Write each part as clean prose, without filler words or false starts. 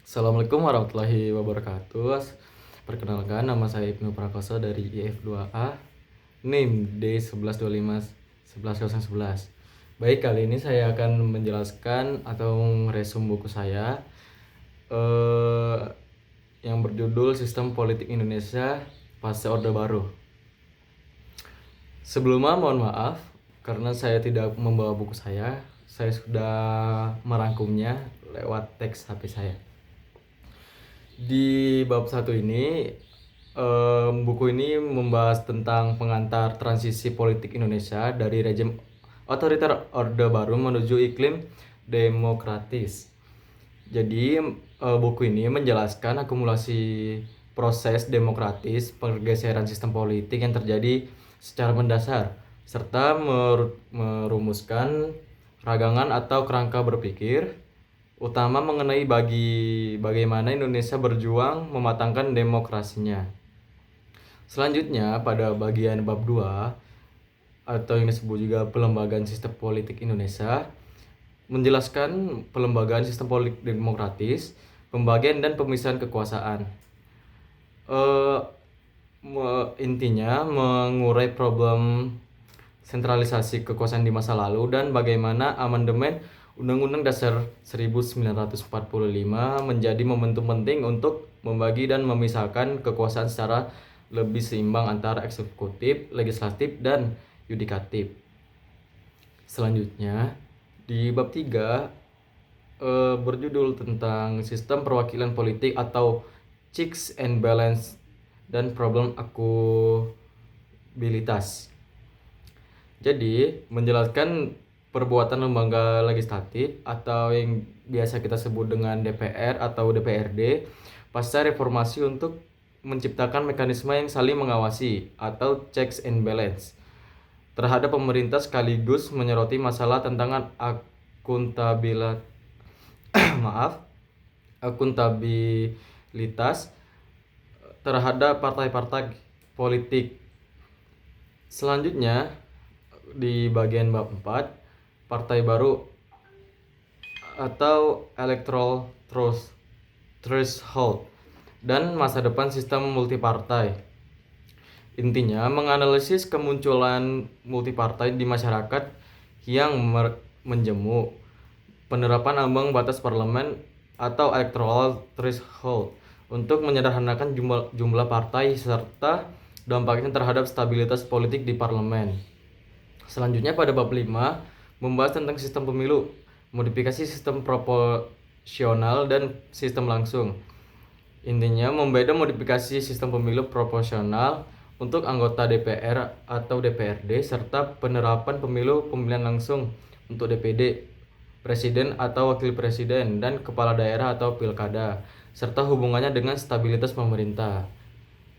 Assalamualaikum warahmatullahi wabarakatuh. Perkenalkan, nama saya Ibnu Prakoso dari IF2A, NIM D1125 11011. Baik, kali ini saya akan menjelaskan atau meresum buku saya eh, yang berjudul Sistem Politik Indonesia Fase Orde Baru. Sebelumnya mohon maaf karena saya tidak membawa buku saya sudah merangkumnya lewat teks HP saya. Di bab 1 ini, buku ini membahas tentang pengantar transisi politik Indonesia dari rejim otoriter Orde Baru menuju iklim demokratis. Jadi, buku ini menjelaskan akumulasi proses demokratis pergeseran sistem politik yang terjadi secara mendasar, serta merumuskan ragangan atau kerangka berpikir utama mengenai bagaimana Indonesia berjuang mematangkan demokrasinya. Selanjutnya, pada bagian bab 2 atau yang disebut juga pelembagaan sistem politik Indonesia, menjelaskan pelembagaan sistem politik demokratis, pembagian dan pemisahan kekuasaan. Intinya mengurai problem sentralisasi kekuasaan di masa lalu dan bagaimana amandemen Undang-Undang Dasar 1945 menjadi momentum penting untuk membagi dan memisahkan kekuasaan secara lebih seimbang antara eksekutif, legislatif, dan yudikatif. Selanjutnya, di bab 3 berjudul tentang sistem perwakilan politik atau checks and balance dan problem akuntabilitas. Jadi, menjelaskan perbuatan lembaga legislatif atau yang biasa kita sebut dengan DPR atau DPRD pasca reformasi untuk menciptakan mekanisme yang saling mengawasi atau checks and balance terhadap pemerintah sekaligus menyoroti masalah tentang akuntabilitas akuntabilitas terhadap partai-partai politik. Selanjutnya, di bagian bab 4, partai baru atau electoral threshold dan masa depan sistem multipartai. Intinya menganalisis kemunculan multipartai di masyarakat yang menjemu, penerapan ambang batas parlemen atau electoral threshold untuk menyederhanakan jumlah partai serta dampaknya terhadap stabilitas politik di parlemen. Selanjutnya pada bab 5 membahas tentang sistem pemilu, modifikasi sistem proporsional dan sistem langsung. Intinya membeda modifikasi sistem pemilu proporsional untuk anggota DPR atau DPRD serta penerapan pemilu pemilihan langsung untuk DPD, presiden atau wakil presiden, dan kepala daerah atau pilkada, serta hubungannya dengan stabilitas pemerintah.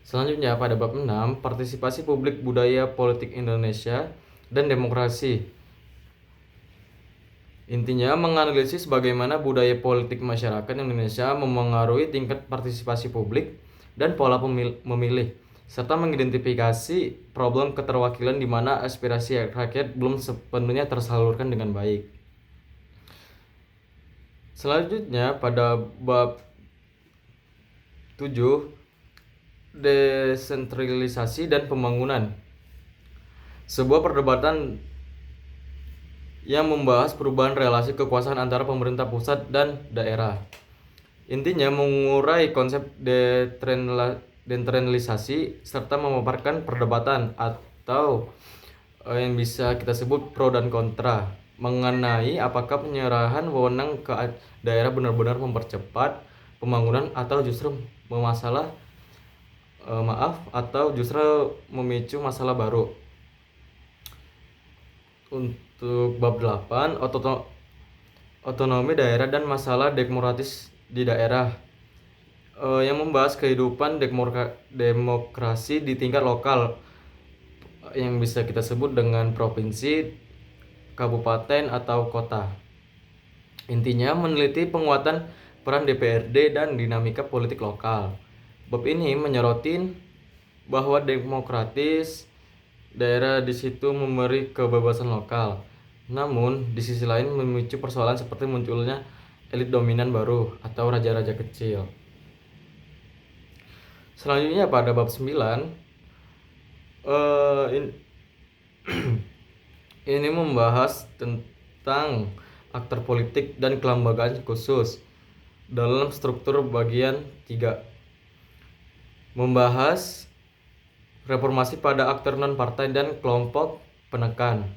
Selanjutnya pada bab 6, partisipasi publik budaya politik Indonesia dan demokrasi. Intinya menganalisis bagaimana budaya politik masyarakat Indonesia memengaruhi tingkat partisipasi publik dan pola memilih, serta mengidentifikasi problem keterwakilan di mana aspirasi rakyat belum sepenuhnya tersalurkan dengan baik. Selanjutnya pada bab 7, desentralisasi dan pembangunan. Sebuah perdebatan yang membahas perubahan relasi kekuasaan antara pemerintah pusat dan daerah. Intinya mengurai konsep desentralisasi serta memaparkan perdebatan atau yang bisa kita sebut pro dan kontra mengenai apakah penyerahan wewenang ke daerah benar-benar mempercepat pembangunan atau justru atau justru memicu masalah baru. Untuk bab 8, otonomi daerah dan masalah demokratis di daerah, yang membahas kehidupan demokrasi di tingkat lokal yang bisa kita sebut dengan provinsi, kabupaten, atau kota. Intinya meneliti penguatan peran DPRD dan dinamika politik lokal. Bab ini menyoroti bahwa demokratis daerah di situ memberi kebebasan lokal, namun di sisi lain memicu persoalan seperti munculnya elit dominan baru atau raja-raja kecil. Selanjutnya pada bab 9 eh, ini membahas tentang aktor politik dan kelembagaan khusus dalam struktur bagian 3. Membahas reformasi pada aktor non-partai dan kelompok penekan.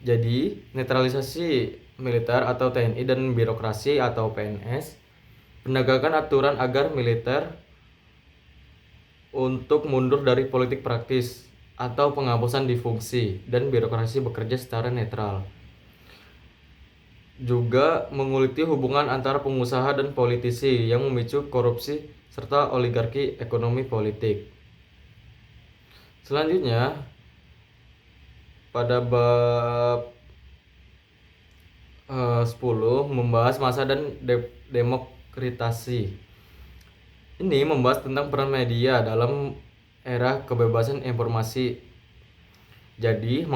Jadi, netralisasi militer atau TNI dan birokrasi atau PNS, penegakan aturan agar militer untuk mundur dari politik praktis atau penghapusan difungsi dan birokrasi bekerja secara netral. Juga menguliti hubungan antara pengusaha dan politisi yang memicu korupsi serta oligarki ekonomi politik. Selanjutnya, pada bab 10 membahas masa dan demokratisasi. Ini membahas tentang peran media dalam era kebebasan informasi. Jadi,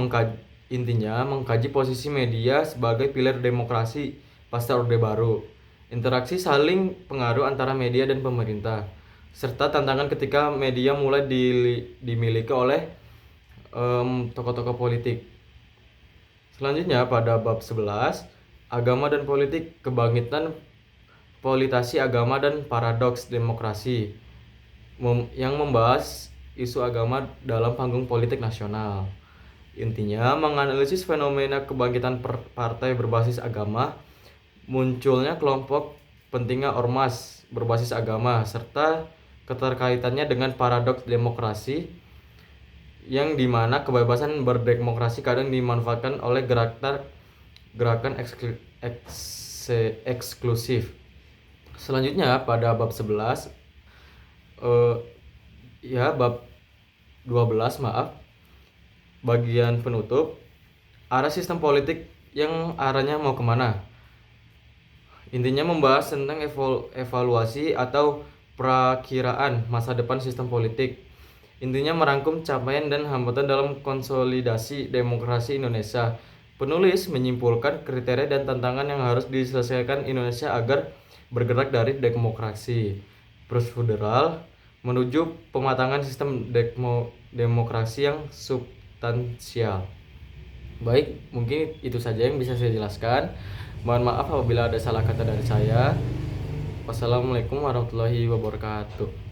intinya mengkaji posisi media sebagai pilar demokrasi pasca Orde Baru, interaksi saling pengaruh antara media dan pemerintah, serta tantangan ketika media mulai dimiliki oleh tokoh-tokoh politik. Selanjutnya pada bab 11, agama dan politik, kebangkitan politisasi agama dan paradoks demokrasi, yang membahas isu agama dalam panggung politik nasional. Intinya menganalisis fenomena kebangkitan partai berbasis agama, munculnya kelompok pentingnya ormas berbasis agama, serta keterkaitannya dengan paradoks demokrasi, yang dimana kebebasan berdemokrasi kadang dimanfaatkan oleh gerakan eksklusif. Selanjutnya pada bab 11 bab 12 bagian penutup, arah sistem politik yang arahnya mau kemana. Intinya membahas tentang evaluasi atau perakiraan masa depan sistem politik. Intinya merangkum capaian dan hambatan dalam konsolidasi demokrasi Indonesia. Penulis menyimpulkan kriteria dan tantangan yang harus diselesaikan Indonesia agar bergerak dari demokrasi prosedural menuju pematangan sistem demokrasi yang substansial. Baik, mungkin itu saja yang bisa saya jelaskan. Mohon maaf apabila ada salah kata dari saya. Wassalamualaikum warahmatullahi wabarakatuh.